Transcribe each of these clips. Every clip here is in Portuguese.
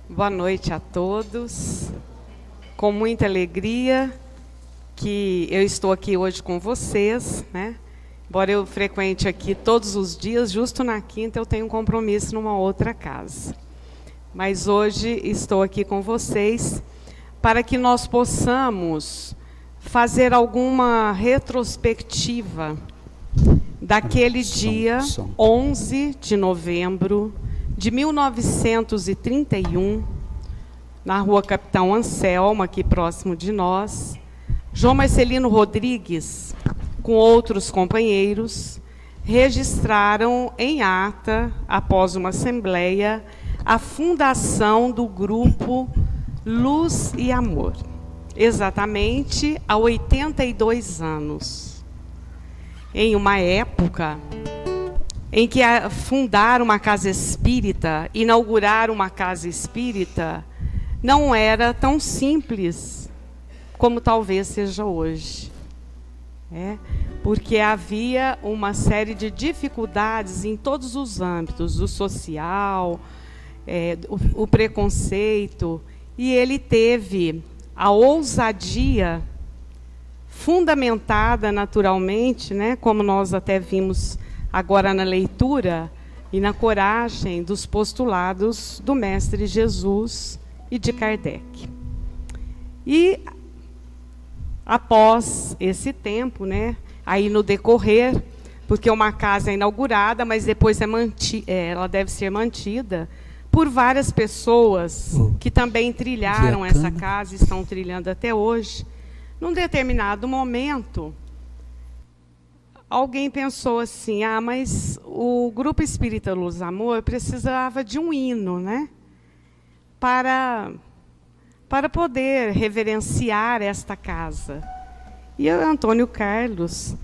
Boa noite a todos. Com muita alegria que eu estou aqui hoje com vocês, né? Embora eu frequente aqui todos os dias, justo na quinta eu tenho um compromisso numa outra casa. Mas hoje estou aqui com vocês para que nós possamos fazer alguma retrospectiva daquele dia 11 de novembro de 1931, na rua Capitão Anselmo, aqui próximo de nós, João Marcelino Rodrigues, com outros companheiros, registraram em ata, após uma assembleia, a fundação do grupo Luz e Amor, exatamente há 82 anos. Em uma época em que fundar uma casa espírita, inaugurar uma casa espírita, não era tão simples como talvez seja hoje. Porque havia uma série de dificuldades em todos os âmbitos, do social, o preconceito, e ele teve a ousadia fundamentada naturalmente, né, como nós até vimos agora na leitura, e na coragem dos postulados do Mestre Jesus e de Kardec. E após esse tempo, né, aí no decorrer, porque uma casa é inaugurada, mas depois ela deve ser mantida por várias pessoas que também trilharam essa casa, estão trilhando até hoje. Num determinado momento, alguém pensou assim, mas o Grupo Espírita Luz e Amor precisava de um hino, né? Para poder reverenciar esta casa. E eu, Antônio Carlos,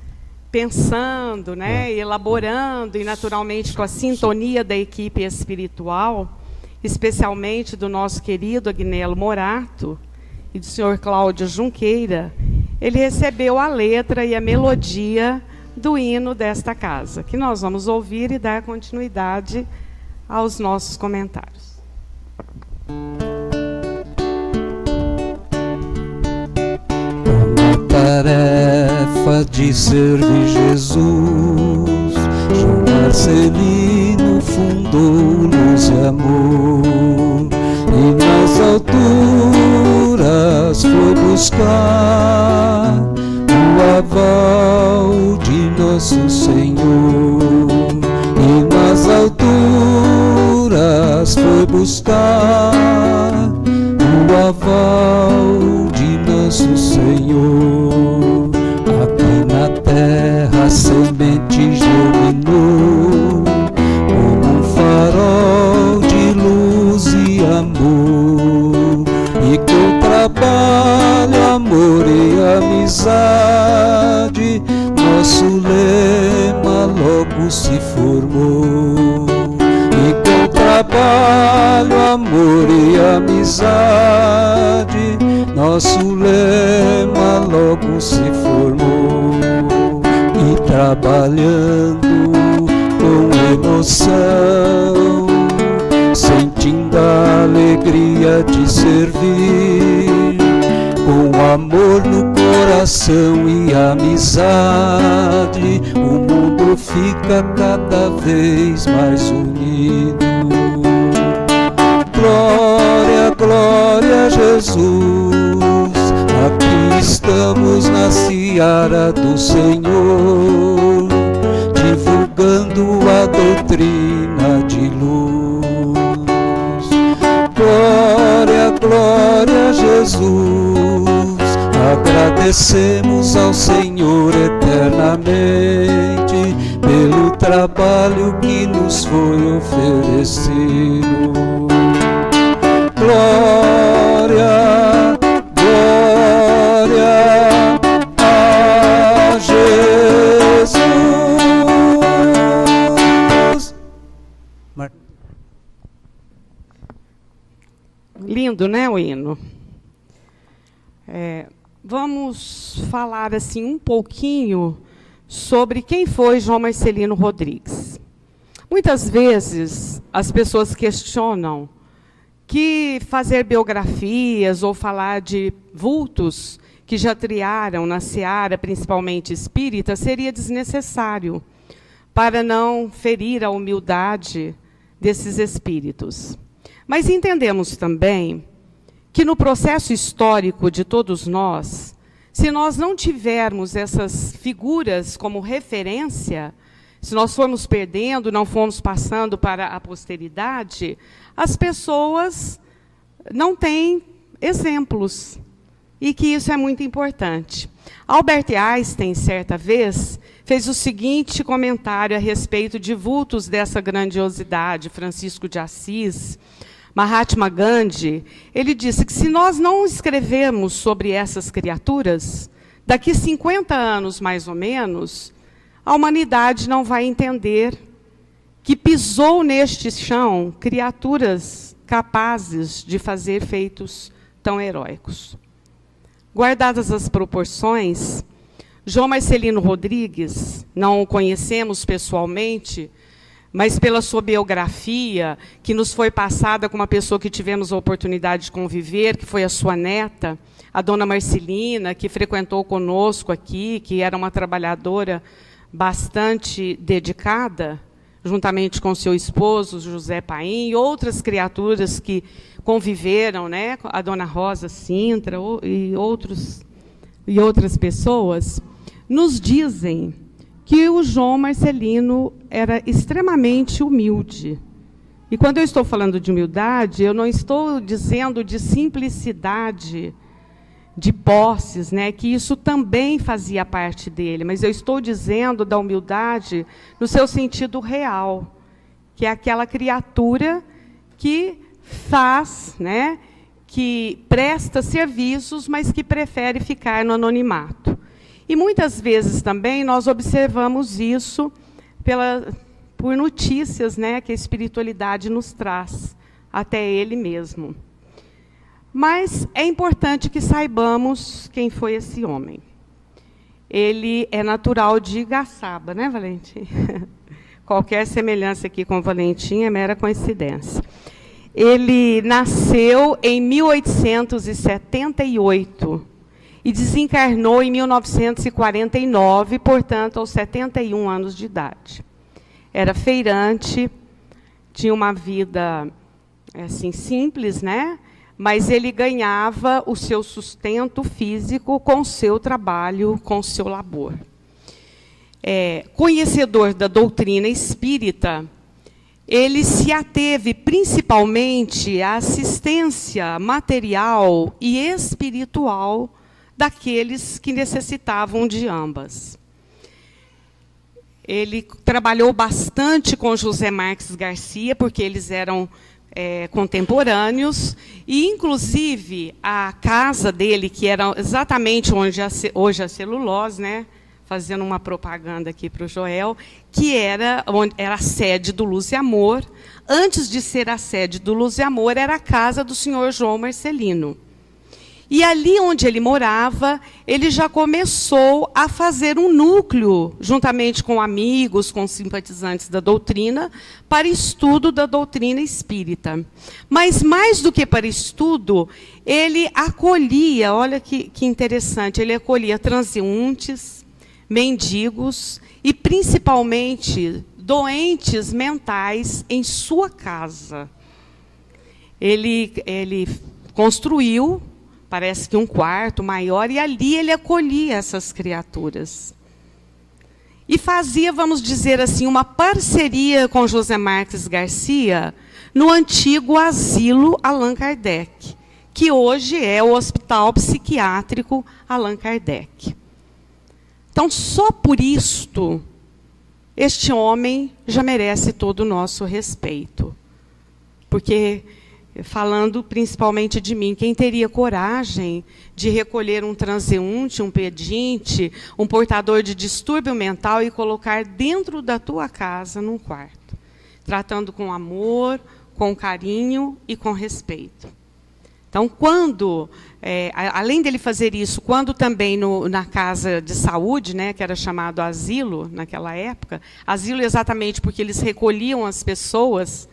pensando, né, elaborando, e naturalmente com a sintonia da equipe espiritual, especialmente do nosso querido Agnello Morato e do senhor Cláudio Junqueira, ele recebeu a letra e a melodia do hino desta casa, que nós vamos ouvir e dar continuidade aos nossos comentários. Na tarefa de servir Jesus, João Marcelino fundou Luz e Amor, e nas alturas foi buscar o aval de nosso Senhor, e nas alturas foi buscar o aval de nosso Senhor. Aqui na terra a semente germinou como um farol de luz e amor, e com trabalho, amor e amizade nosso lema logo se formou. E com trabalho, amor e amizade nosso lema logo se formou. E trabalhando com emoção, sentindo a alegria de servir, com amor no coração e amizade, o mundo fica cada vez mais unido. Glória, glória a Jesus, aqui estamos na seara do Senhor, divulgando a doutrina de luz. Glória, glória a Jesus, agradecemos ao Senhor eternamente pelo trabalho que nos foi oferecido. Glória, glória a Jesus. Lindo, né, o hino? Vamos falar assim um pouquinho sobre quem foi João Marcelino Rodrigues. Muitas vezes as pessoas questionam que fazer biografias ou falar de vultos que já triaram na seara, principalmente espírita, seria desnecessário, para não ferir a humildade desses espíritos. Mas entendemos também que no processo histórico de todos nós, se nós não tivermos essas figuras como referência, se nós formos perdendo, não formos passando para a posteridade, as pessoas não têm exemplos. E que isso é muito importante. Albert Einstein, certa vez, fez o seguinte comentário a respeito de vultos dessa grandiosidade, Francisco de Assis, Mahatma Gandhi. Ele disse que se nós não escrevermos sobre essas criaturas, daqui 50 anos, mais ou menos, a humanidade não vai entender que pisou neste chão criaturas capazes de fazer feitos tão heróicos. Guardadas as proporções, João Marcelino Rodrigues, não o conhecemos pessoalmente, mas pela sua biografia, que nos foi passada com uma pessoa que tivemos a oportunidade de conviver, que foi a sua neta, a dona Marcelina, que frequentou conosco aqui, que era uma trabalhadora bastante dedicada, juntamente com seu esposo, José Paim, e outras criaturas que conviveram, né, a dona Rosa Sintra e outras pessoas, nos dizem que o João Marcelino era extremamente humilde. E quando eu estou falando de humildade, eu não estou dizendo de simplicidade, de posses, né, que isso também fazia parte dele, mas eu estou dizendo da humildade no seu sentido real, que é aquela criatura que faz, né, que presta serviços, mas que prefere ficar no anonimato. E muitas vezes também nós observamos isso por notícias, né, que a espiritualidade nos traz, até ele mesmo. Mas é importante que saibamos quem foi esse homem. Ele é natural de Igaçaba, né, Valentim? Qualquer semelhança aqui com o Valentim é mera coincidência. Ele nasceu em 1878 e desencarnou em 1949, portanto, aos 71 anos de idade. Era feirante, tinha uma vida assim, simples, né? Mas ele ganhava o seu sustento físico com o seu trabalho, com o seu labor. Conhecedor da doutrina espírita, ele se ateve principalmente à assistência material e espiritual daqueles que necessitavam de ambas. Ele trabalhou bastante com José Marques Garcia, porque eles eram contemporâneos, e, inclusive, a casa dele, que era exatamente onde hoje a celulose, né, fazendo uma propaganda aqui para o Joel, que era a sede do Luz e Amor. Antes de ser a sede do Luz e Amor, era a casa do senhor João Marcelino. E ali onde ele morava, ele já começou a fazer um núcleo, juntamente com amigos, com simpatizantes da doutrina, para estudo da doutrina espírita. Mas, mais do que para estudo, ele acolhia, olha que interessante, ele acolhia transeuntes, mendigos e, principalmente, doentes mentais em sua casa. Ele construiu, parece que um quarto maior, e ali ele acolhia essas criaturas. E fazia, vamos dizer assim, uma parceria com José Marques Garcia no antigo asilo Allan Kardec, que hoje é o Hospital Psiquiátrico Allan Kardec. Então, só por isto, este homem já merece todo o nosso respeito. Porque, falando principalmente de mim, quem teria coragem de recolher um transeunte, um pedinte, um portador de distúrbio mental e colocar dentro da tua casa, num quarto, tratando com amor, com carinho e com respeito. Então, quando, além dele fazer isso, quando também na casa de saúde, né, que era chamado asilo naquela época, asilo exatamente porque eles recolhiam as pessoas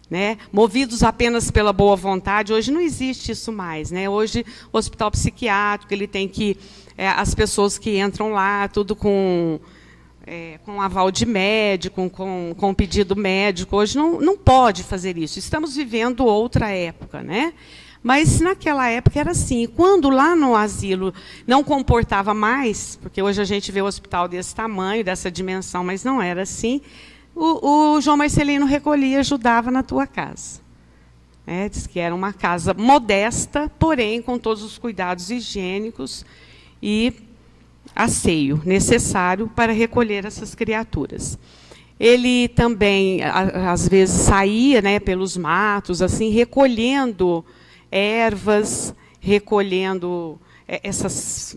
né? Movidos apenas pela boa vontade. Hoje não existe isso mais, né? Hoje, o hospital psiquiátrico, ele tem que... as pessoas que entram lá, tudo com aval de médico, com pedido médico. Hoje não pode fazer isso. Estamos vivendo outra época, né? Mas, naquela época, era assim. Quando lá no asilo não comportava mais, porque hoje a gente vê o hospital desse tamanho, dessa dimensão, mas não era assim, o João Marcelino recolhia e ajudava na tua casa. Diz que era uma casa modesta, porém com todos os cuidados higiênicos e asseio necessário para recolher essas criaturas. Ele também, às vezes, saía, né, pelos matos, assim, recolhendo ervas, recolhendo essas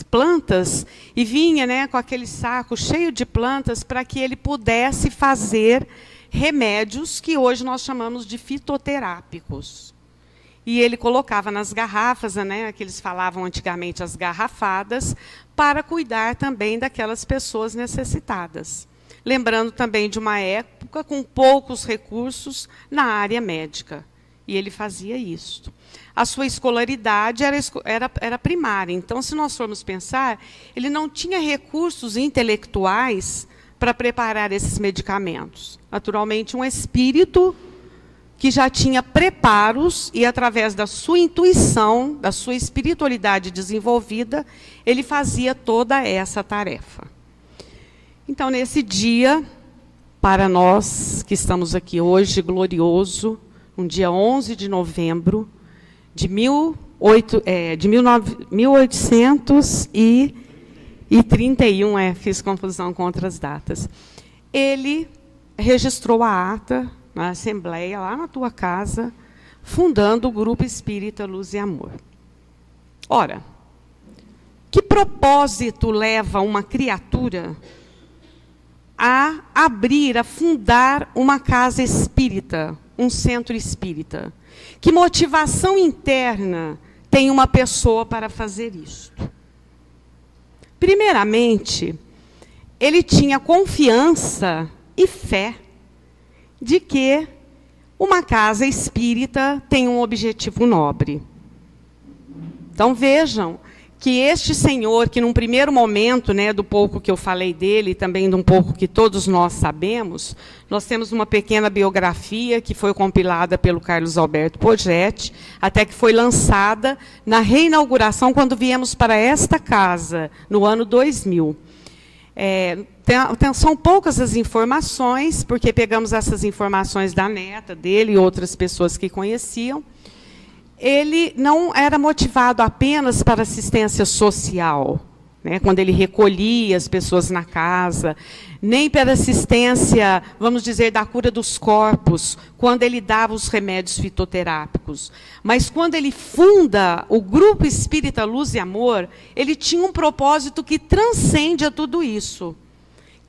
plantas, e vinha, né, com aquele saco cheio de plantas para que ele pudesse fazer remédios que hoje nós chamamos de fitoterápicos. E ele colocava nas garrafas, né, que eles falavam antigamente as garrafadas, para cuidar também daquelas pessoas necessitadas. Lembrando também de uma época com poucos recursos na área médica. E ele fazia isso. A sua escolaridade era primária. Então, se nós formos pensar, ele não tinha recursos intelectuais para preparar esses medicamentos. Naturalmente, um espírito que já tinha preparos e, através da sua intuição, da sua espiritualidade desenvolvida, ele fazia toda essa tarefa. Então, nesse dia, para nós que estamos aqui hoje, glorioso, um dia 11 de novembro de 1831, fiz confusão com outras datas, ele registrou a ata na Assembleia, lá na tua casa, fundando o Grupo Espírita Luz e Amor. Ora, que propósito leva uma criatura a abrir, a fundar uma casa espírita, um centro espírita? Que motivação interna tem uma pessoa para fazer isso? Primeiramente, ele tinha confiança e fé de que uma casa espírita tem um objetivo nobre. Então, vejam que este senhor, que num primeiro momento, né, do pouco que eu falei dele, e também de um pouco que todos nós sabemos, nós temos uma pequena biografia que foi compilada pelo Carlos Alberto Pogetti, até que foi lançada na reinauguração, quando viemos para esta casa, no ano 2000. São poucas as informações, porque pegamos essas informações da neta dele e outras pessoas que conheciam. Ele não era motivado apenas para assistência social, né, quando ele recolhia as pessoas na casa, nem para assistência, vamos dizer, da cura dos corpos, quando ele dava os remédios fitoterápicos. Mas quando ele funda o Grupo Espírita Luz e Amor, ele tinha um propósito que transcende a tudo isso,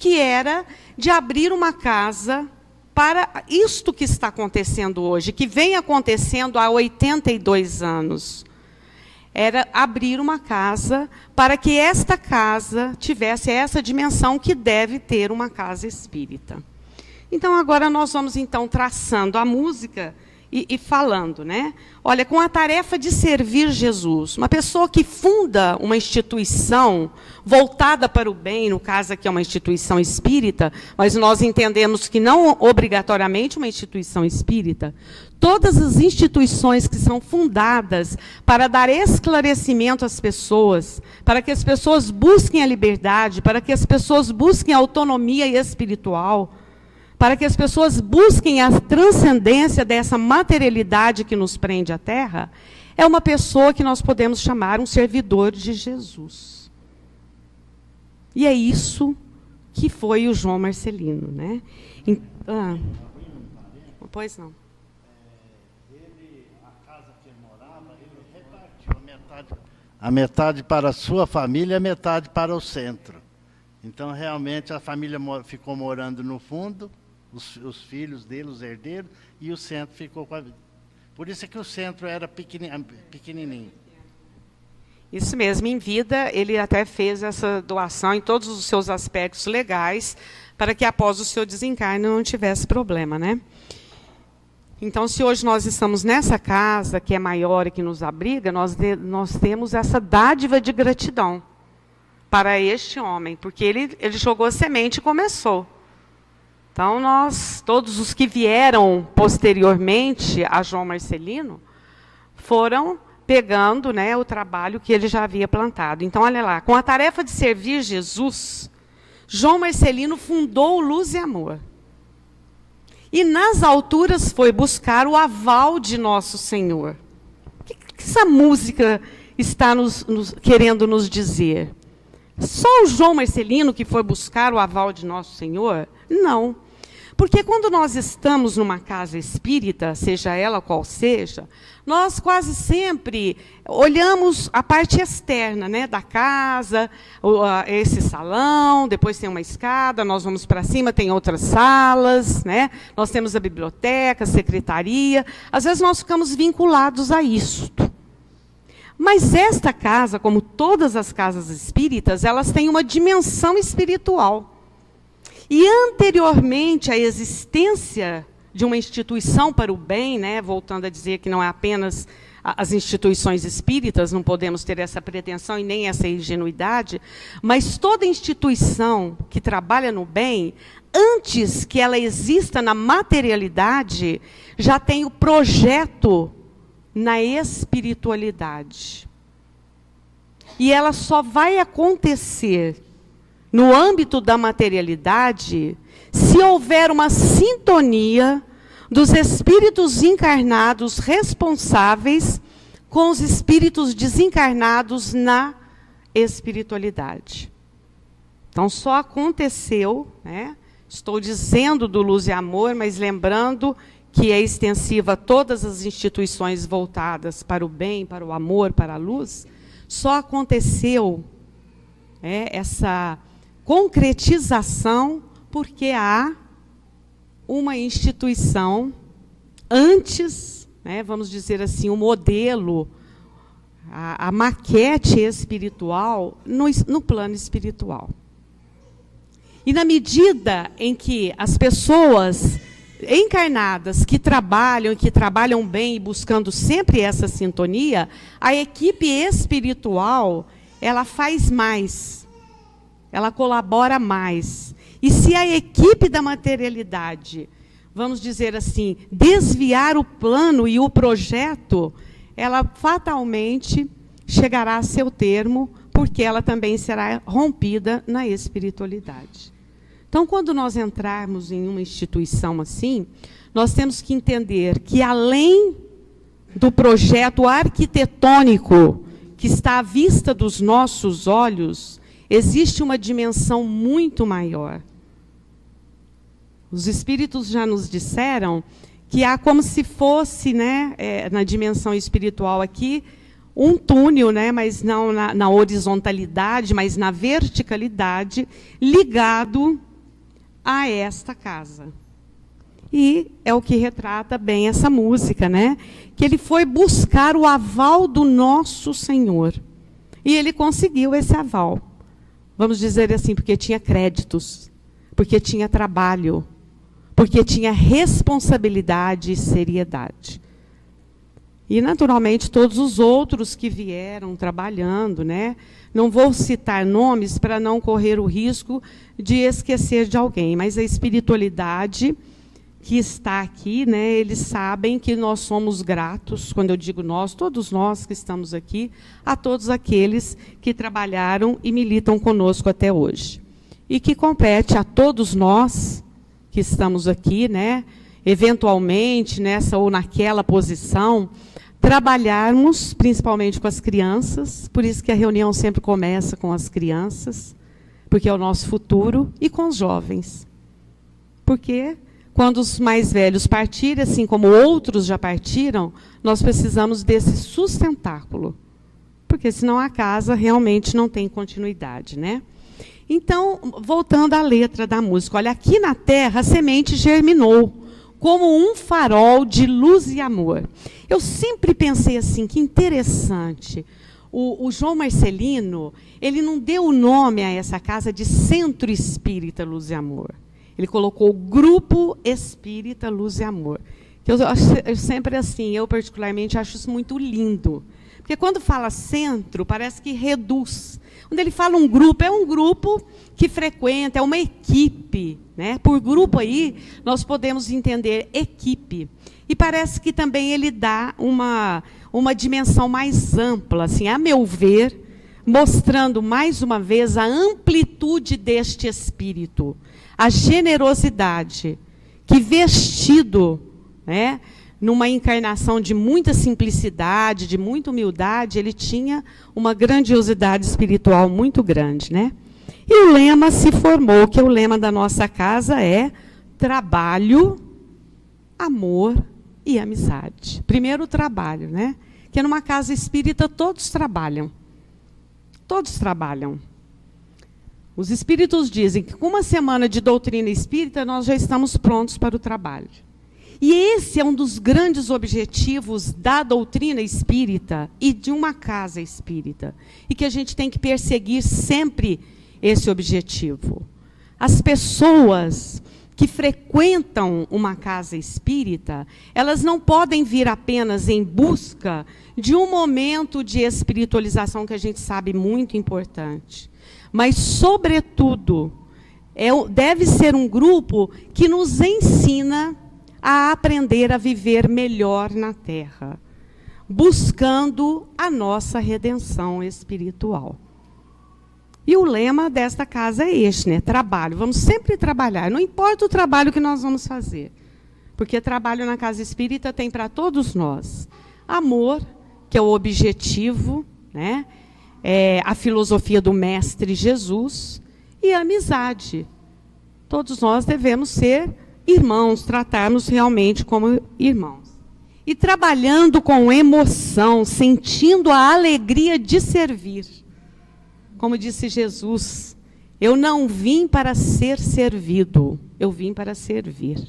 que era de abrir uma casa para isto que está acontecendo hoje, que vem acontecendo há 82 anos. Era abrir uma casa para que esta casa tivesse essa dimensão que deve ter uma casa espírita. Então, agora nós vamos, então, traçando a música e falando, né? Olha, com a tarefa de servir Jesus, uma pessoa que funda uma instituição voltada para o bem, no caso aqui é uma instituição espírita, mas nós entendemos que não obrigatoriamente uma instituição espírita, todas as instituições que são fundadas para dar esclarecimento às pessoas, para que as pessoas busquem a liberdade, para que as pessoas busquem a autonomia espiritual, para que as pessoas busquem a transcendência dessa materialidade que nos prende à Terra, é uma pessoa que nós podemos chamar um servidor de Jesus. E é isso que foi o João Marcelino, né? Pois não. A casa que ele morava, ele repartiu a metade para a sua família e a metade para o centro. Então, realmente, a família ficou morando no fundo, os filhos dele, os herdeiros, e o centro ficou com a... Por isso é que o centro era pequenininho. Isso mesmo, em vida, ele até fez essa doação em todos os seus aspectos legais, para que após o seu desencarne não tivesse problema, né? Então, se hoje nós estamos nessa casa, que é maior e que nos abriga, nós temos essa dádiva de gratidão para este homem, porque ele jogou semente e começou. Então, todos os que vieram posteriormente a João Marcelino, foram pegando, né, o trabalho que ele já havia plantado. Então, olha lá, com a tarefa de servir Jesus, João Marcelino fundou Luz e Amor. E nas alturas foi buscar o aval de Nosso Senhor. O que essa música está querendo nos dizer? Só o João Marcelino que foi buscar o aval de Nosso Senhor? Não. Porque quando nós estamos numa casa espírita, seja ela qual seja, nós quase sempre olhamos a parte externa, né, da casa, esse salão, depois tem uma escada, nós vamos para cima, tem outras salas, né, nós temos a biblioteca, a secretaria. Às vezes nós ficamos vinculados a isso. Mas esta casa, como todas as casas espíritas, elas têm uma dimensão espiritual. E anteriormente à existência de uma instituição para o bem, né, voltando a dizer que não é apenas as instituições espíritas, não podemos ter essa pretensão e nem essa ingenuidade, mas toda instituição que trabalha no bem, antes que ela exista na materialidade, já tem o projeto na espiritualidade. E ela só vai acontecer no âmbito da materialidade, se houver uma sintonia dos espíritos encarnados responsáveis com os espíritos desencarnados na espiritualidade. Então, só aconteceu, né? Estou dizendo do Luz e Amor, mas lembrando que é extensiva a todas as instituições voltadas para o bem, para o amor, para a luz. Só aconteceu essa concretização porque há uma instituição antes, né, vamos dizer assim, o modelo, a maquete espiritual no plano espiritual. E na medida em que as pessoas encarnadas que trabalham bem e buscando sempre essa sintonia, a equipe espiritual, ela faz mais. Ela colabora mais. E se a equipe da materialidade, vamos dizer assim, desviar o plano e o projeto, ela fatalmente chegará a seu termo, porque ela também será rompida na espiritualidade. Então, quando nós entrarmos em uma instituição assim, nós temos que entender que, além do projeto arquitetônico que está à vista dos nossos olhos, existe uma dimensão muito maior. Os espíritos já nos disseram que há como se fosse, né, na dimensão espiritual aqui, um túnel, né, mas não na horizontalidade, mas na verticalidade, ligado a esta casa. E é o que retrata bem essa música, né? Que ele foi buscar o aval do Nosso Senhor. E ele conseguiu esse aval. Vamos dizer assim, porque tinha créditos, porque tinha trabalho, porque tinha responsabilidade e seriedade. E, naturalmente, todos os outros que vieram trabalhando, né? Não vou citar nomes para não correr o risco de esquecer de alguém, mas a espiritualidade que está aqui, né, eles sabem que nós somos gratos, quando eu digo nós, todos nós que estamos aqui, a todos aqueles que trabalharam e militam conosco até hoje. E que compete a todos nós que estamos aqui, né, eventualmente, nessa ou naquela posição, trabalharmos principalmente com as crianças, por isso que a reunião sempre começa com as crianças, porque é o nosso futuro, e com os jovens. Porque quando os mais velhos partirem, assim como outros já partiram, nós precisamos desse sustentáculo. Porque senão a casa realmente não tem continuidade, né? Então, voltando à letra da música. Olha, aqui na terra a semente germinou, como um farol de luz e amor. Eu sempre pensei assim, que interessante. O João Marcelino, ele não deu o nome a essa casa de Centro Espírita Luz e Amor. Ele colocou Grupo Espírita Luz e Amor, Eu sempre assim, eu particularmente acho isso muito lindo. Porque quando fala centro, parece que reduz. Quando ele fala um grupo, é um grupo que frequenta, é uma equipe, né? Por grupo aí, nós podemos entender equipe. E parece que também ele dá uma dimensão mais ampla, assim, a meu ver, mostrando mais uma vez a amplitude deste espírito, a generosidade, que vestido, né, numa encarnação de muita simplicidade, de muita humildade, ele tinha uma grandiosidade espiritual muito grande, né? E o lema se formou, que o lema da nossa casa é trabalho, amor e amizade. Primeiro o trabalho, né? Que numa casa espírita todos trabalham. Todos trabalham. Os espíritos dizem que com uma semana de doutrina espírita nós já estamos prontos para o trabalho. E esse é um dos grandes objetivos da doutrina espírita e de uma casa espírita. E que a gente tem que perseguir sempre esse objetivo. As pessoas que frequentam uma casa espírita, elas não podem vir apenas em busca de um momento de espiritualização que a gente sabe muito importante. Mas, sobretudo, deve ser um grupo que nos ensina a aprender a viver melhor na Terra, buscando a nossa redenção espiritual. E o lema desta casa é este, né? Trabalho. Vamos sempre trabalhar. Não importa o trabalho que nós vamos fazer. Porque trabalho na casa espírita tem para todos nós. Amor, que é o objetivo, né? É a filosofia do Mestre Jesus. E a amizade. Todos nós devemos ser irmãos, tratarmos realmente como irmãos. E trabalhando com emoção, sentindo a alegria de servir. Como disse Jesus, eu não vim para ser servido, eu vim para servir.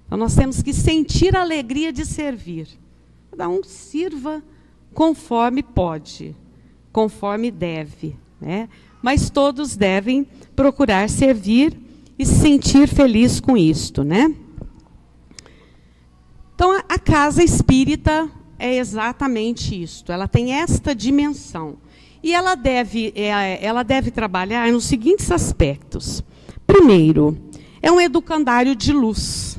Então nós temos que sentir a alegria de servir. Cada um sirva conforme pode, conforme deve, né? Mas todos devem procurar servir e se sentir feliz com isto, né? Então a casa espírita é exatamente isto, ela tem esta dimensão. E ela deve trabalhar nos seguintes aspectos. Primeiro, é um educandário de luz.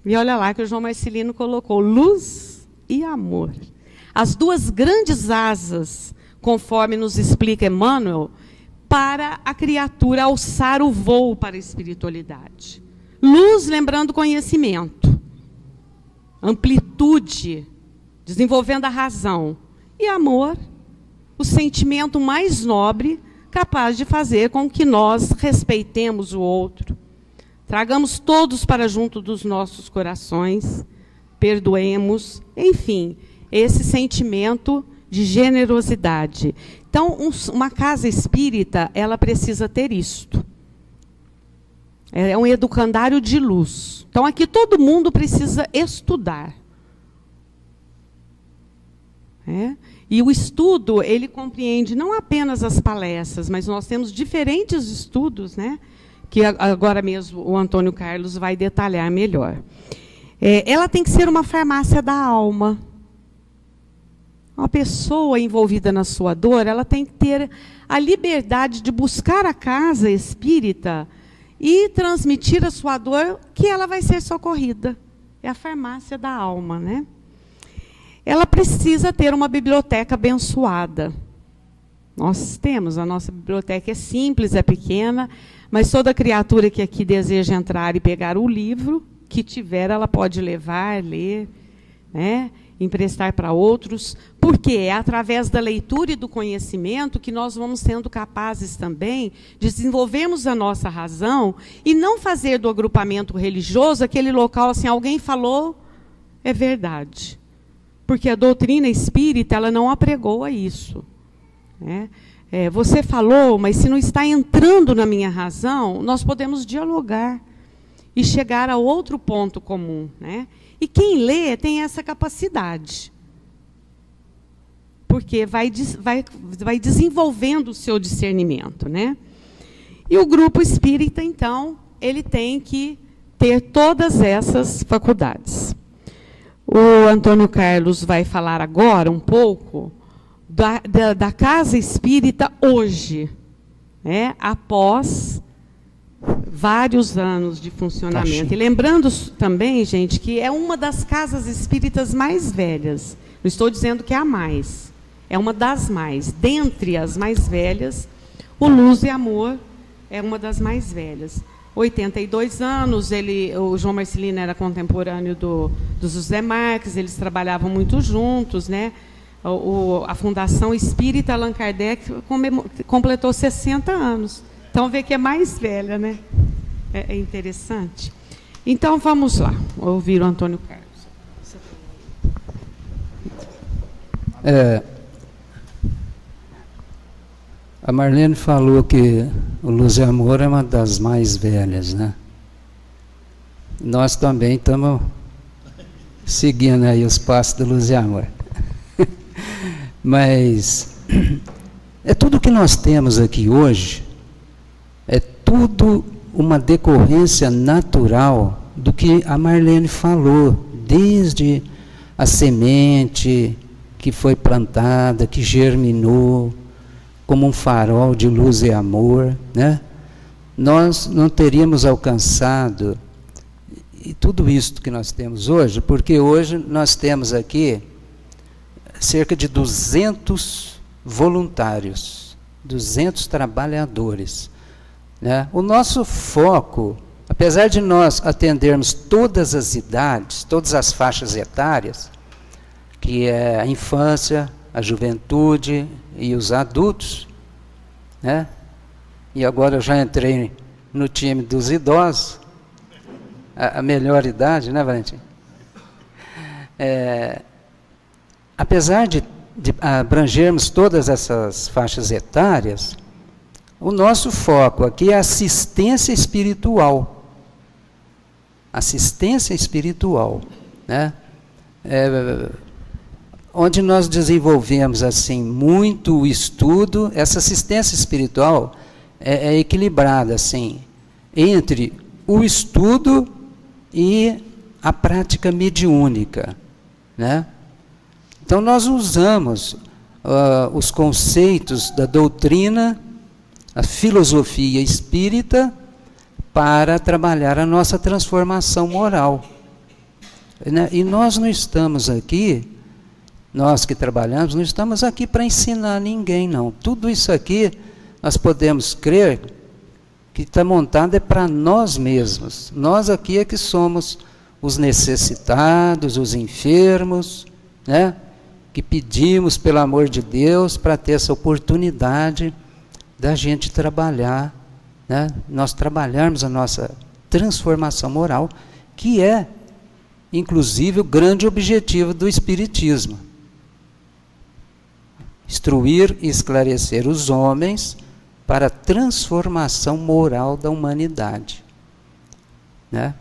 E olha lá que o João Marcelino colocou, luz e amor. As duas grandes asas, conforme nos explica Emmanuel, para a criatura alçar o voo para a espiritualidade. Luz, lembrando conhecimento. Amplitude, desenvolvendo a razão. E amor, o sentimento mais nobre, capaz de fazer com que nós respeitemos o outro. Tragamos todos para junto dos nossos corações, perdoemos, enfim, esse sentimento de generosidade. Então, uma casa espírita, ela precisa ter isto. É um educandário de luz. Então, aqui todo mundo precisa estudar. E o estudo, ele compreende não apenas as palestras, mas nós temos diferentes estudos, né? Que agora mesmo o Antônio Carlos vai detalhar melhor. Ela tem que ser uma farmácia da alma. Uma pessoa envolvida na sua dor, ela tem que ter a liberdade de buscar a casa espírita e transmitir a sua dor, que ela vai ser socorrida. É a farmácia da alma, né? Ela precisa ter uma biblioteca abençoada. Nós temos, a nossa biblioteca é simples, é pequena, mas toda criatura que aqui deseja entrar e pegar o livro que tiver, ela pode levar, ler, né? Emprestar para outros, porque é através da leitura e do conhecimento que nós vamos sendo capazes também de desenvolvermos a nossa razão e não fazer do agrupamento religioso aquele local assim, alguém falou, é verdade. Porque a doutrina espírita, ela não apregou a isso. Né? Você falou, mas se não está entrando na minha razão, nós podemos dialogar e chegar a outro ponto comum. Né? E quem lê tem essa capacidade. Porque vai desenvolvendo o seu discernimento. Né? E o grupo espírita, então, ele tem que ter todas essas faculdades. O Antônio Carlos vai falar agora um pouco da Casa Espírita hoje, né, após vários anos de funcionamento. E lembrando também, gente, que é uma das casas espíritas mais velhas. Não estou dizendo que é a mais. É uma das mais. Dentre as mais velhas, o Luz e Amor é uma das mais velhas. 82 anos, o João Marcelino era contemporâneo do José Marques, eles trabalhavam muito juntos, né? A Fundação Espírita Allan Kardec completou 60 anos. Então, vê que é mais velha, né? É interessante. Então, vamos lá, ouvir o Antônio Carlos. A Marlene falou que o Luz e Amor é uma das mais velhas, né? Nós também estamos seguindo aí os passos do Luz e Amor. Mas tudo que nós temos aqui hoje é tudo uma decorrência natural do que a Marlene falou, desde a semente que foi plantada, que germinou, como um farol de luz e amor, né? Nós não teríamos alcançado tudo isso que nós temos hoje, porque hoje nós temos aqui cerca de 200 voluntários, 200 trabalhadores, né? O nosso foco, apesar de nós atendermos todas as idades, todas as faixas etárias, que é a infância, a juventude e os adultos, né? E agora eu já entrei no time dos idosos, a melhor idade, né, Valentim? Apesar de abrangermos todas essas faixas etárias, o nosso foco aqui é assistência espiritual. Assistência espiritual, né? Onde nós desenvolvemos assim muito estudo. Essa assistência espiritual é equilibrada assim entre o estudo e a prática mediúnica, né? Então nós usamos os conceitos da doutrina, a filosofia espírita, para trabalhar a nossa transformação moral, né? E nós não estamos aqui, nós que trabalhamos, não estamos aqui para ensinar ninguém, não. Tudo isso aqui, nós podemos crer que está montado para nós mesmos. Nós aqui é que somos os necessitados, os enfermos, né? Que pedimos, pelo amor de Deus, para ter essa oportunidade da gente trabalhar, né? Nós trabalharmos a nossa transformação moral, que é, inclusive, o grande objetivo do Espiritismo. Instruir e esclarecer os homens para a transformação moral da humanidade, né?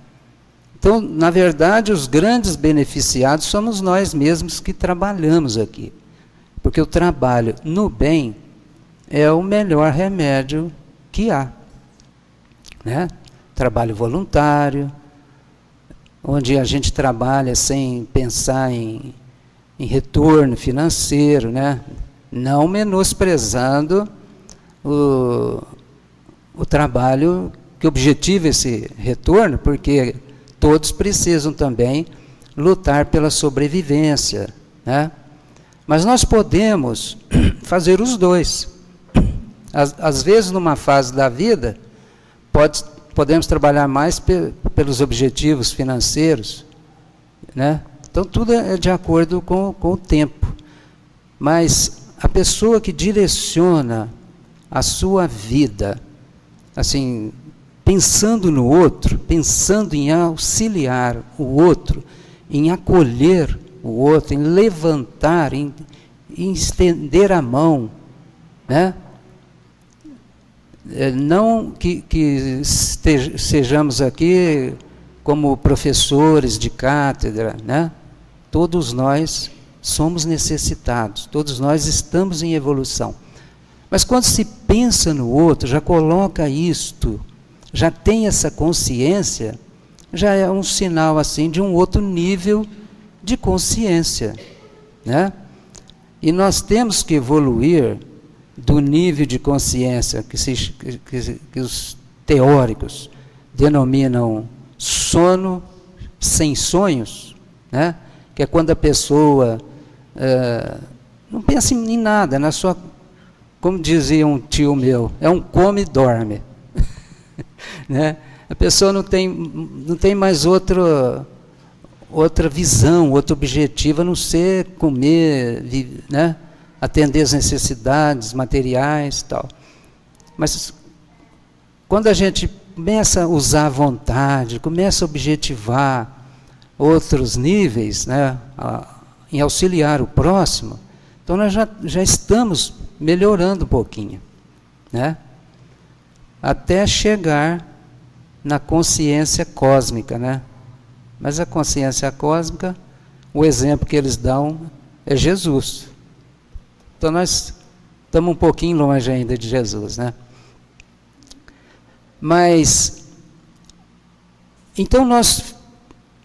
Então, na verdade, os grandes beneficiados somos nós mesmos que trabalhamos aqui, porque o trabalho no bem é o melhor remédio que há, né? Trabalho voluntário, onde a gente trabalha sem pensar em retorno financeiro, né? Não menosprezando o trabalho que objetiva esse retorno, porque todos precisam também lutar pela sobrevivência, né? Mas nós podemos fazer os dois. Às vezes, numa fase da vida, podemos trabalhar mais pelos objetivos financeiros, né? Então, tudo é de acordo com o tempo. Mas a pessoa que direciona a sua vida, assim, pensando no outro, pensando em auxiliar o outro, em acolher o outro, em levantar, em estender a mão, né? Não que sejamos aqui como professores de cátedra, né? Todos nós somos necessitados, todos nós estamos em evolução. Mas quando se pensa no outro, já coloca isto, já tem essa consciência, já é um sinal assim de um outro nível de consciência, né? E nós temos que evoluir do nível de consciência que os teóricos denominam sono sem sonhos, né? Que é quando a pessoa não pensa em nada, na sua, como dizia um tio meu, é um come e dorme. Né? A pessoa não tem mais outra visão, outro objetivo, a não ser comer, né? Atender as necessidades materiais e tal. Mas quando a gente começa a usar a vontade, começa a objetivar outros níveis, né? Em auxiliar o próximo, então nós já estamos melhorando um pouquinho, né? Até chegar na consciência cósmica, né? Mas a consciência cósmica, o exemplo que eles dão é Jesus. Então nós estamos um pouquinho longe ainda de Jesus, né? Mas, então nós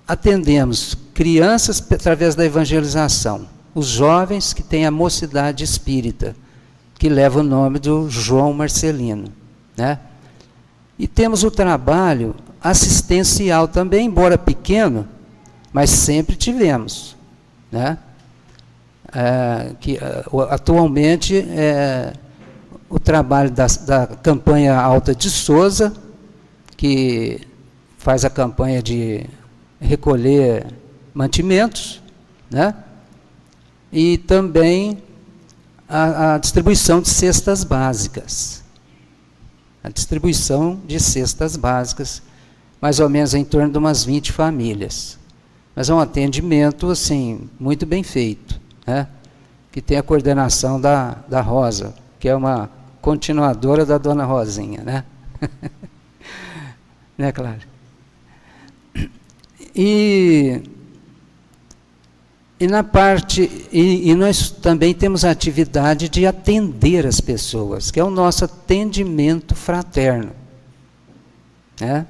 atendemos crianças através da evangelização, os jovens que têm a mocidade espírita, que leva o nome do João Marcelino, né? E temos o trabalho assistencial também, embora pequeno, mas sempre tivemos, né? Atualmente o trabalho da campanha Alta de Souza, que faz a campanha de recolher mantimentos, né? E também a distribuição de cestas básicas. A distribuição de cestas básicas, mais ou menos em torno de umas 20 famílias. Mas é um atendimento, assim, muito bem feito, né? Que tem a coordenação da Rosa, que é uma continuadora da Dona Rosinha, né? Né, Clara? E na parte, e nós também temos a atividade de atender as pessoas, que é o nosso atendimento fraterno, né?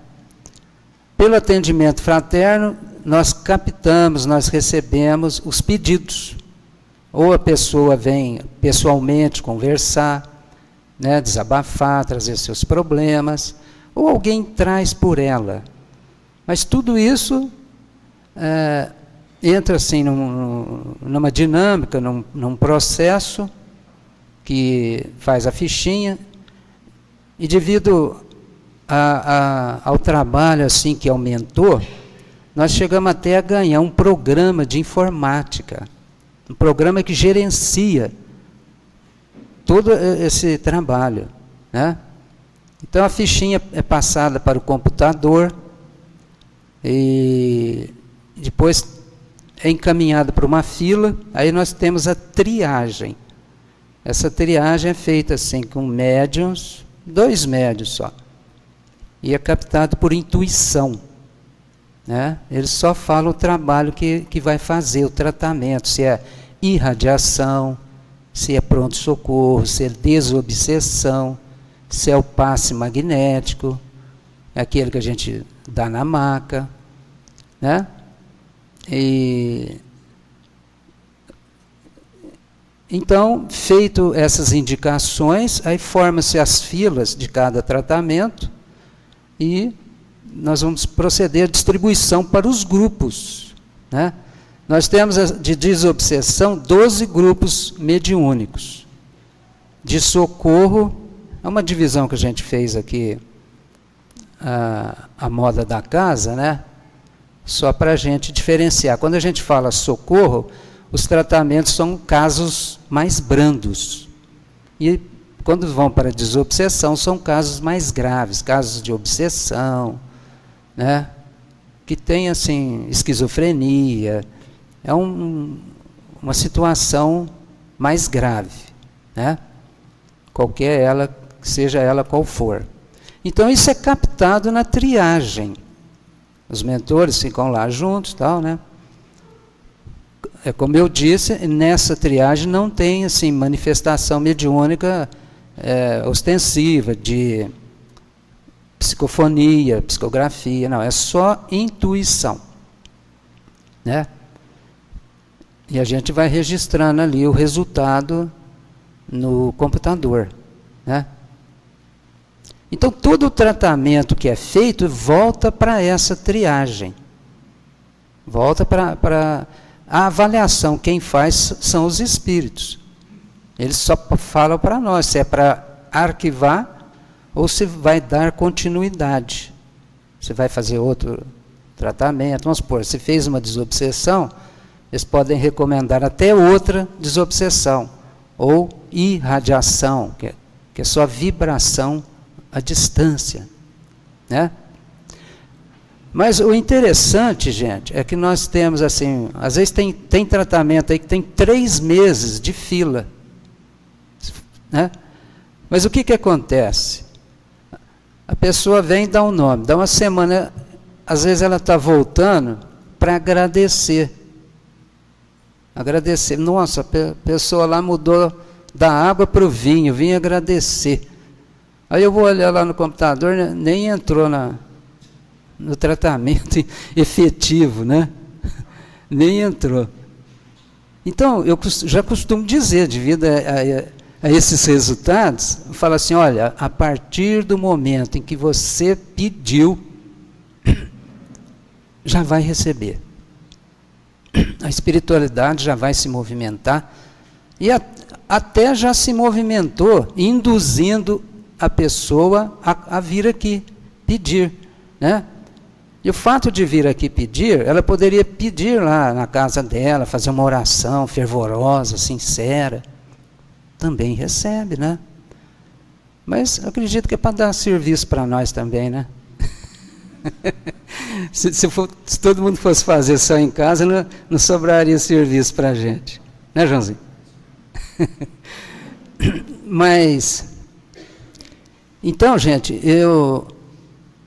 Pelo atendimento fraterno, nós captamos, nós recebemos os pedidos. Ou a pessoa vem pessoalmente conversar, né, desabafar, trazer seus problemas, ou alguém traz por ela. Mas tudo isso entra assim numa dinâmica, num processo que faz a fichinha, e devido ao trabalho assim que aumentou, nós chegamos até a ganhar um programa de informática, um programa que gerencia todo esse trabalho, né? Então a fichinha é passada para o computador e depois é encaminhada para uma fila. Aí nós temos a triagem. Essa triagem é feita assim com médiuns, 2 médiuns só, e é captado por intuição, né? Eles só falam o trabalho que vai fazer, o tratamento, se é irradiação, se é pronto-socorro, se é desobsessão, se é o passe magnético, é aquele que a gente dá na maca, né? Então, feito essas indicações, aí forma-se as filas de cada tratamento e nós vamos proceder à distribuição para os grupos, né? Nós temos de desobsessão 12 grupos mediúnicos. De socorro, é uma divisão que a gente fez aqui, a moda da casa, né? Só para a gente diferenciar. Quando a gente fala socorro, os tratamentos são casos mais brandos. E quando vão para a desobsessão, são casos mais graves, casos de obsessão, né? Que tem, assim, esquizofrenia. É uma situação mais grave, né? Qualquer ela, seja ela qual for. Então, isso é captado na triagem. Os mentores ficam lá juntos, tal, né? É como eu disse, nessa triagem não tem assim manifestação mediúnica ostensiva de psicofonia, psicografia, não, é só intuição, né? E a gente vai registrando ali o resultado no computador, né? Então, todo o tratamento que é feito volta para essa triagem. Volta para a avaliação. Quem faz são os espíritos. Eles só falam para nós se é para arquivar ou se vai dar continuidade. Você vai fazer outro tratamento. Vamos supor, se fez uma desobsessão, eles podem recomendar até outra desobsessão, ou irradiação, que é só vibração à distância, né? Mas o interessante, gente, é que nós temos assim, às vezes tem tratamento aí que tem 3 meses de fila, né? Mas o que acontece? A pessoa vem e dá um nome, dá uma semana, às vezes ela está voltando para agradecer. Agradecer. Nossa, a pessoa lá mudou da água para o vinho, vim agradecer. Aí eu vou olhar lá no computador, nem entrou no tratamento efetivo, né? Nem entrou. Então, eu já costumo dizer, devido a esses resultados, eu falo assim, olha, a partir do momento em que você pediu, já vai receber. A espiritualidade já vai se movimentar, e até já se movimentou, induzindo a pessoa a vir aqui pedir, né? E o fato de vir aqui pedir, ela poderia pedir lá na casa dela, fazer uma oração fervorosa, sincera, também recebe, né? Mas acredito que é para dar serviço para nós também, né? se todo mundo fosse fazer só em casa, não sobraria serviço para a gente, né, Joãozinho? Mas, então, gente,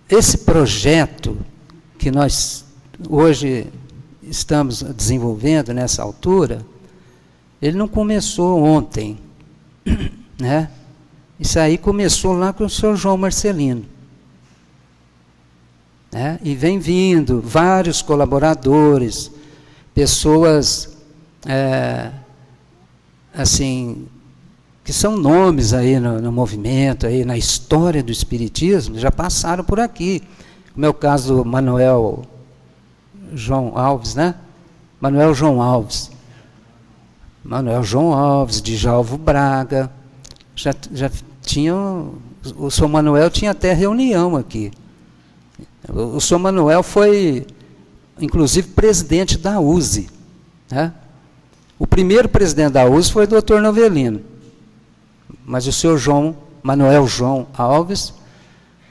esse projeto que nós hoje estamos desenvolvendo nessa altura, ele não começou ontem, né? Isso aí começou lá com o senhor João Marcelino, né? E vem vindo vários colaboradores, pessoas, assim, que são nomes aí no movimento, aí na história do Espiritismo, já passaram por aqui. Como é o caso do Manuel João Alves, né? Manuel João Alves, Djalvo Braga, já tinham, o senhor Manuel tinha até reunião aqui. O senhor Manuel foi, inclusive, presidente da USE, né? O primeiro presidente da USE foi o Dr. Novelino, mas o senhor Manuel João Alves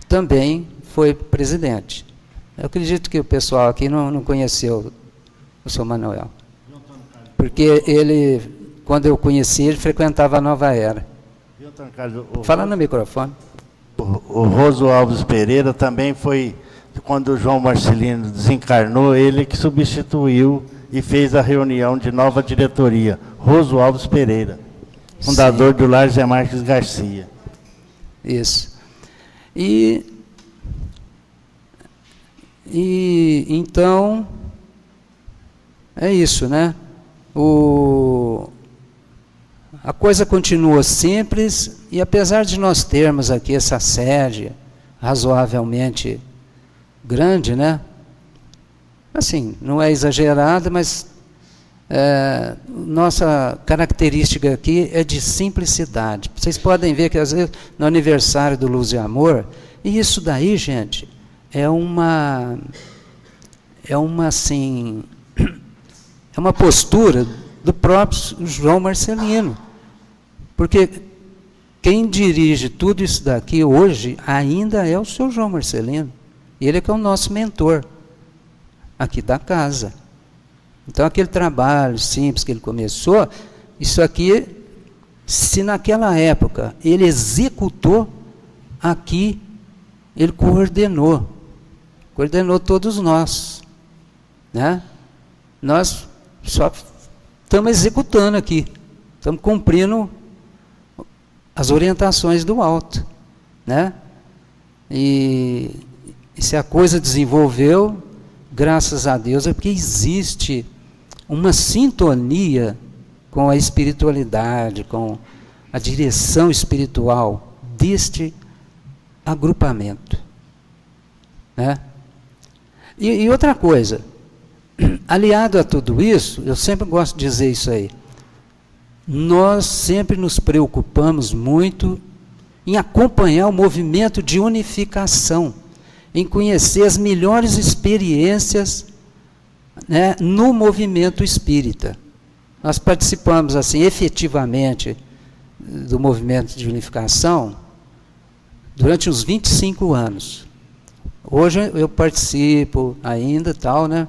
também foi presidente. Eu acredito que o pessoal aqui não conheceu o senhor Manuel, porque ele, quando eu conheci, ele frequentava a Nova Era. Fala no microfone. O Roso Alves Pereira também foi, quando o João Marcelino desencarnou, ele que substituiu e fez a reunião de nova diretoria. Roso Alves Pereira, fundador do Lar Zé Marques Garcia. Isso. Então, é isso, né? A coisa continua simples, e apesar de nós termos aqui essa sede razoavelmente grande, né? Assim, não é exagerada, mas nossa característica aqui é de simplicidade. Vocês podem ver que às vezes no aniversário do Luz e Amor, e isso daí, gente, é uma assim, é uma postura do próprio João Marcelino, porque quem dirige tudo isso daqui hoje ainda é o seu João Marcelino, e ele é que é o nosso mentor aqui da casa. Então aquele trabalho simples que ele começou, isso aqui, se naquela época ele executou, aqui ele coordenou todos nós, né? Nós só estamos executando aqui, estamos cumprindo as orientações do alto, né? E se a coisa desenvolveu, graças a Deus, é porque existe uma sintonia com a espiritualidade, com a direção espiritual deste agrupamento, né? E outra coisa, aliado a tudo isso, eu sempre gosto de dizer isso aí, nós sempre nos preocupamos muito em acompanhar o movimento de unificação, em conhecer as melhores experiências, né, no movimento espírita. Nós participamos assim efetivamente do movimento de unificação durante uns 25 anos. Hoje eu participo ainda, tal, né?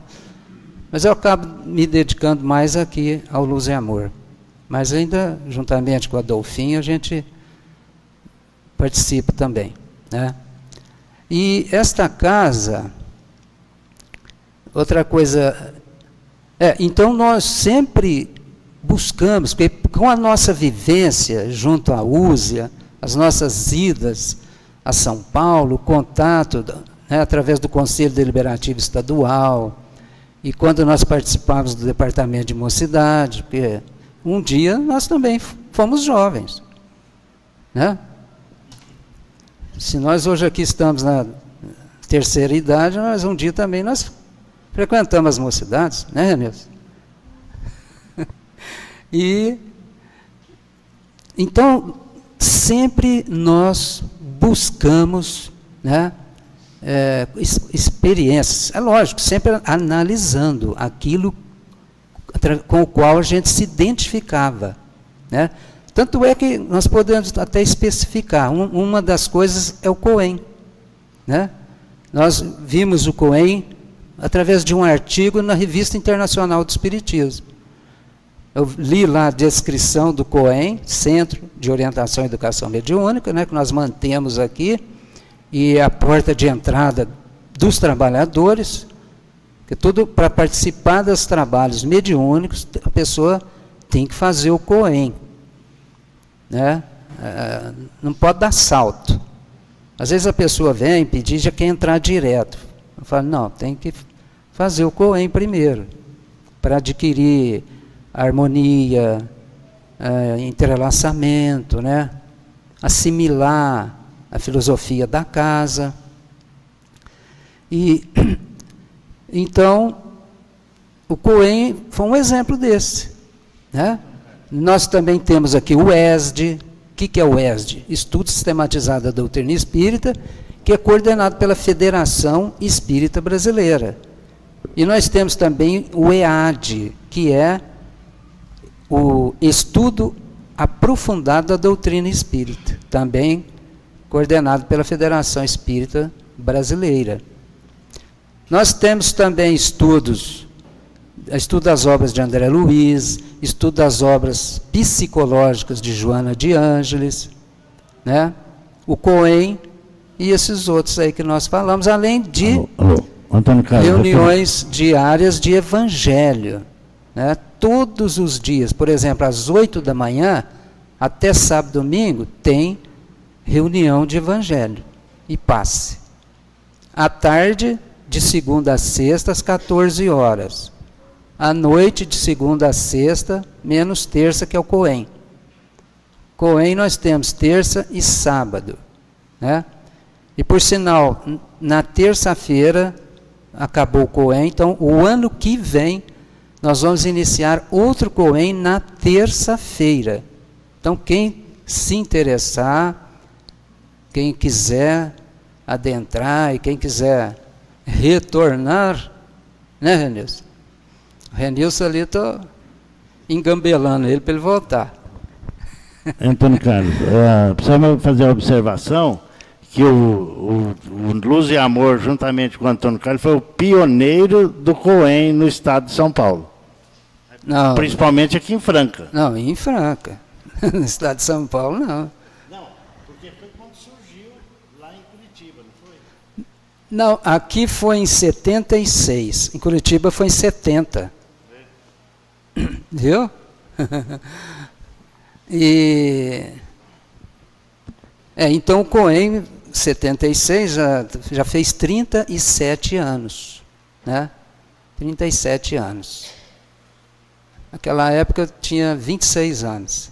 Mas eu acabo me dedicando mais aqui ao Luz e Amor. Mas ainda, juntamente com a Dolfinha, a gente participa também, né? E esta casa, outra coisa, então nós sempre buscamos, porque com a nossa vivência junto à Úzia, as nossas idas a São Paulo, o contato, né, através do Conselho Deliberativo Estadual, e quando nós participávamos do Departamento de Mocidade, porque um dia nós também fomos jovens, né? Se nós hoje aqui estamos na terceira idade, mas um dia também nós frequentamos as mocidades, né, Renilson? E então sempre nós buscamos, né, experiências, é lógico, sempre analisando aquilo com o qual a gente se identificava, né? Tanto é que nós podemos até especificar, uma das coisas é o Coen, né? Nós vimos o Coen através de um artigo na Revista Internacional do Espiritismo. Eu li lá a descrição do Coen, Centro de Orientação e Educação Mediúnica, né, que nós mantemos aqui, e a porta de entrada dos trabalhadores, que tudo para participar dos trabalhos mediúnicos, a pessoa tem que fazer o Coen, né? Não pode dar salto. Às vezes a pessoa vem pedir, já quer entrar direto. Eu falo, não, tem que fazer o Coen primeiro, para adquirir harmonia, entrelaçamento, né? Assimilar a filosofia da casa. E então o Coen foi um exemplo desse, né? Nós também temos aqui o ESD. O que é o ESD? Estudo Sistematizado da Doutrina Espírita, que é coordenado pela Federação Espírita Brasileira. E nós temos também o EAD, que é o Estudo Aprofundado da Doutrina Espírita, também coordenado pela Federação Espírita Brasileira. Nós temos também estudo das obras de André Luiz, estudo das obras psicológicas de Joana de Ângeles, né? O Coen e esses outros aí que nós falamos, além de Antônio Carlos, reuniões diárias de evangelho, né? Todos os dias, por exemplo, às 8 da manhã, até sábado e domingo, tem reunião de evangelho e passe. À tarde, de segunda a sexta, às 14 horas. À noite, de segunda a sexta, menos terça, que é o Coen. Coen nós temos terça e sábado, né? E por sinal, na terça-feira, acabou o Coen, então o ano que vem, nós vamos iniciar outro Coen na terça-feira. Então quem se interessar, quem quiser adentrar e quem quiser retornar, né, Renilson? O Renilson ali, estou engambelando ele para ele voltar. Antônio Carlos, precisamos fazer a observação que o Luz e Amor, juntamente com o Antônio Carlos, foi o pioneiro do Coen no estado de São Paulo. Não, principalmente aqui em Franca. Não, em Franca. No estado de São Paulo, não. Não, porque foi quando surgiu lá em Curitiba, não foi? Não, aqui foi em 76, em Curitiba foi em 70. Viu? Então o Coen 76, já fez 37 anos, né? 37 anos. Naquela época eu tinha 26 anos.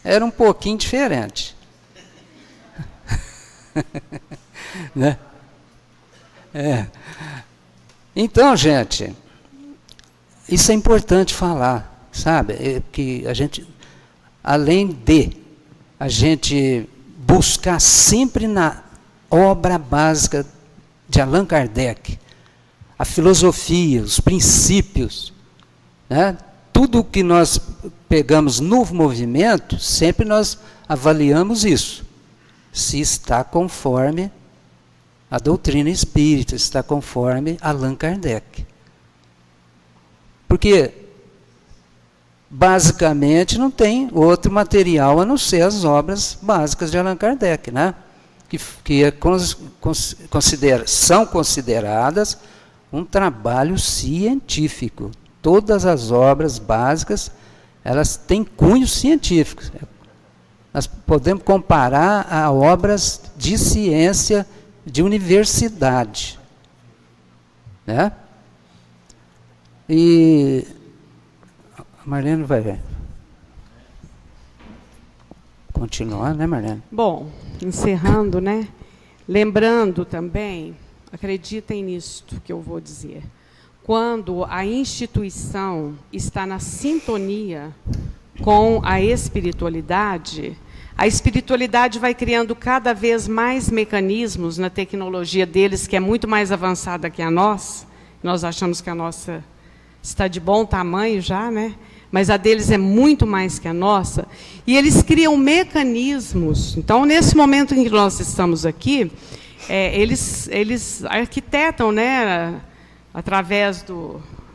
Era um pouquinho diferente. Né? Então, gente, isso é importante falar, sabe? Que a gente, além de a gente buscar sempre na obra básica de Allan Kardec, a filosofia, os princípios, né? Tudo que nós pegamos no movimento, sempre nós avaliamos isso, se está conforme a doutrina espírita, se está conforme Allan Kardec. Porque, basicamente, não tem outro material a não ser as obras básicas de Allan Kardec, né? São consideradas um trabalho científico. Todas as obras básicas, elas têm cunhos científicos. Nós podemos comparar a obras de ciência de universidade, né? E a Marlene vai continuar, né, Marlene? Bom, encerrando, né? Lembrando também, acreditem nisto que eu vou dizer. Quando a instituição está na sintonia com a espiritualidade vai criando cada vez mais mecanismos na tecnologia deles, que é muito mais avançada que a nossa. Nós achamos que a nossa está de bom tamanho já, né? Mas a deles é muito mais que a nossa. E eles criam mecanismos. Então, nesse momento em que nós estamos aqui, eles arquitetam, né, através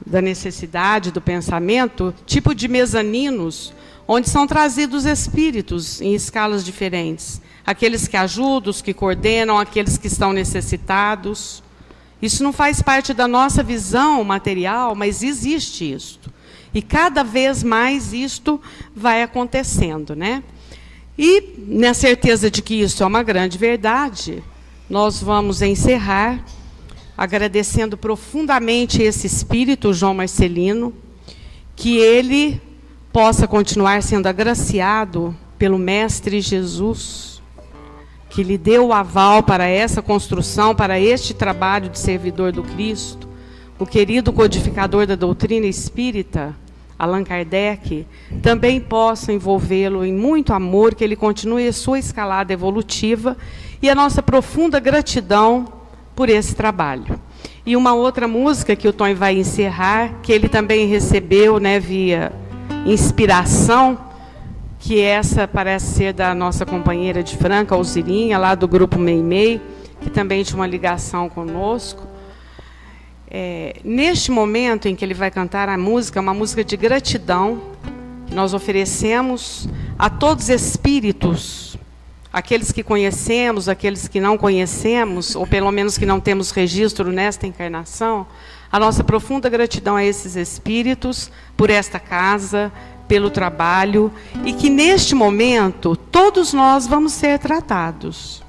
da necessidade, do pensamento, tipo de mezaninos, onde são trazidos espíritos em escalas diferentes. Aqueles que ajudam, os que coordenam, aqueles que estão necessitados. Isso não faz parte da nossa visão material, mas existe isto. E cada vez mais isto vai acontecendo, né? E, na certeza de que isso é uma grande verdade, nós vamos encerrar agradecendo profundamente esse espírito, João Marcelino, que ele possa continuar sendo agraciado pelo Mestre Jesus, que lhe deu o aval para essa construção, para este trabalho de servidor do Cristo, o querido codificador da doutrina espírita, Allan Kardec, também possa envolvê-lo em muito amor, que ele continue a sua escalada evolutiva e a nossa profunda gratidão por esse trabalho. E uma outra música que o Tom vai encerrar, que ele também recebeu, né, via inspiração, que essa parece ser da nossa companheira de Franca, Alzirinha, lá do grupo Meimei, que também tinha uma ligação conosco. Neste momento em que ele vai cantar a música, uma música de gratidão, que nós oferecemos a todos os espíritos, aqueles que conhecemos, aqueles que não conhecemos, ou pelo menos que não temos registro nesta encarnação, a nossa profunda gratidão a esses espíritos, por esta casa, pelo trabalho, e que neste momento todos nós vamos ser tratados.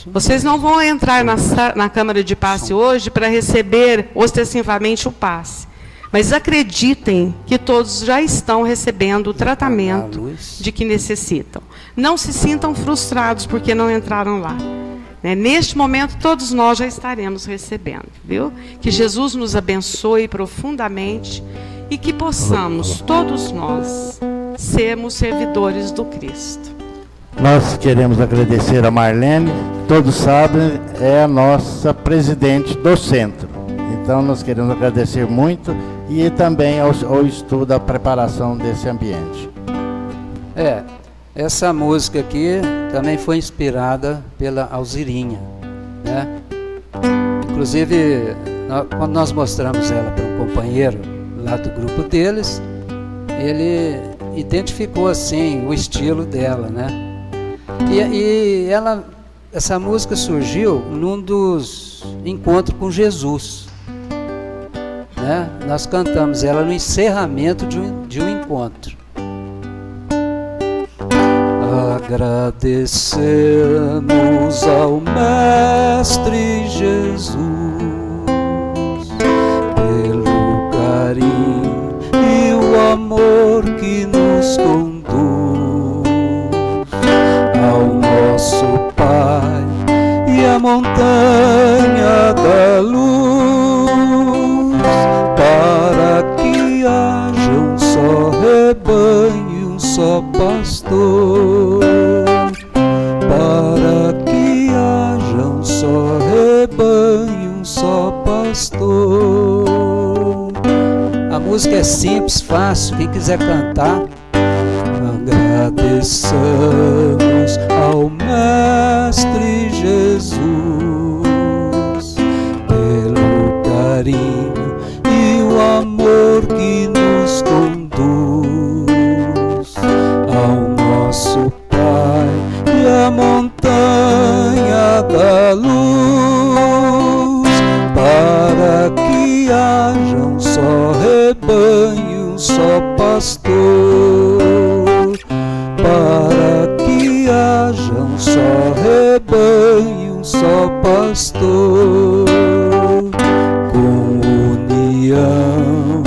Vocês não vão entrar na Câmara de Passe hoje para receber ostensivamente o passe, mas acreditem que todos já estão recebendo o tratamento de que necessitam. Não se sintam frustrados porque não entraram lá. Neste momento, todos nós já estaremos recebendo, viu? Que Jesus nos abençoe profundamente e que possamos, todos nós, sermos servidores do Cristo. Nós queremos agradecer a Marlene, todos sabem, é a nossa presidente do centro. Então, nós queremos agradecer muito e também ao estudo, à preparação desse ambiente. Essa música aqui também foi inspirada pela Alzirinha, né? Inclusive, quando nós mostramos ela para um companheiro lá do grupo deles, ele identificou assim o estilo dela, né? E essa música surgiu num dos encontros com Jesus, né? Nós cantamos ela no encerramento de um encontro. Agradecemos ao Mestre Jesus pelo carinho e o amor que nos conduz ao nosso Pai e à montanha da luz, para que haja um só rebanho e um só pastor, para que haja um só rebanho, um só pastor. A música é simples, fácil, quem quiser cantar. Agradeçamos ao Mestre Jesus pelo carinho e o amor que nos conduz ao nosso Pai e à montanha da luz, para que haja um só rebanho, um só pastor, para que haja um só rebanho, um só pastor, com união,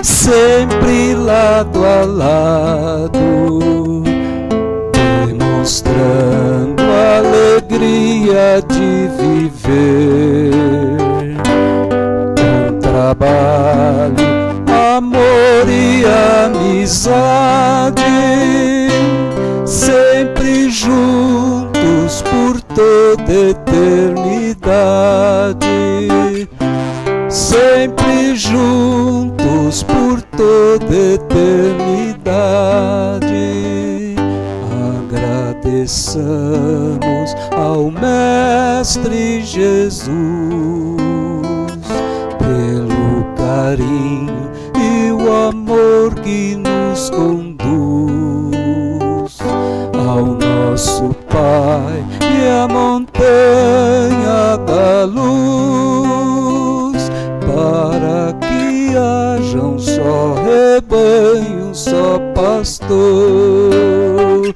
sempre lado a lado, demonstrando a alegria de viver, com trabalho, amor e amizade, sempre juntos por toda eternidade, sempre juntos por toda eternidade. Agradeçamos ao Mestre Jesus pelo carinho e o amor que nos conduz ao nosso Pai e à montanha da luz, para que haja um só rebanho, um só pastor,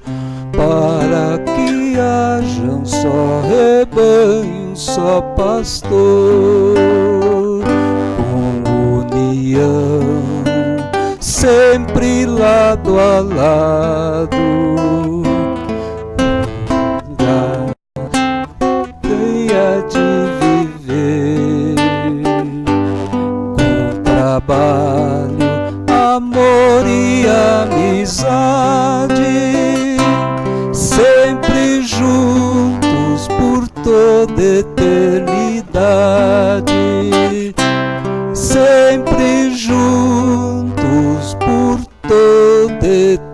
para que haja um só rebanho, um só pastor, com união, sempre lado a lado, ganha de viver, com trabalho, amor e amizade, sempre juntos por toda eternidade, sempre juntos por toda eternidade.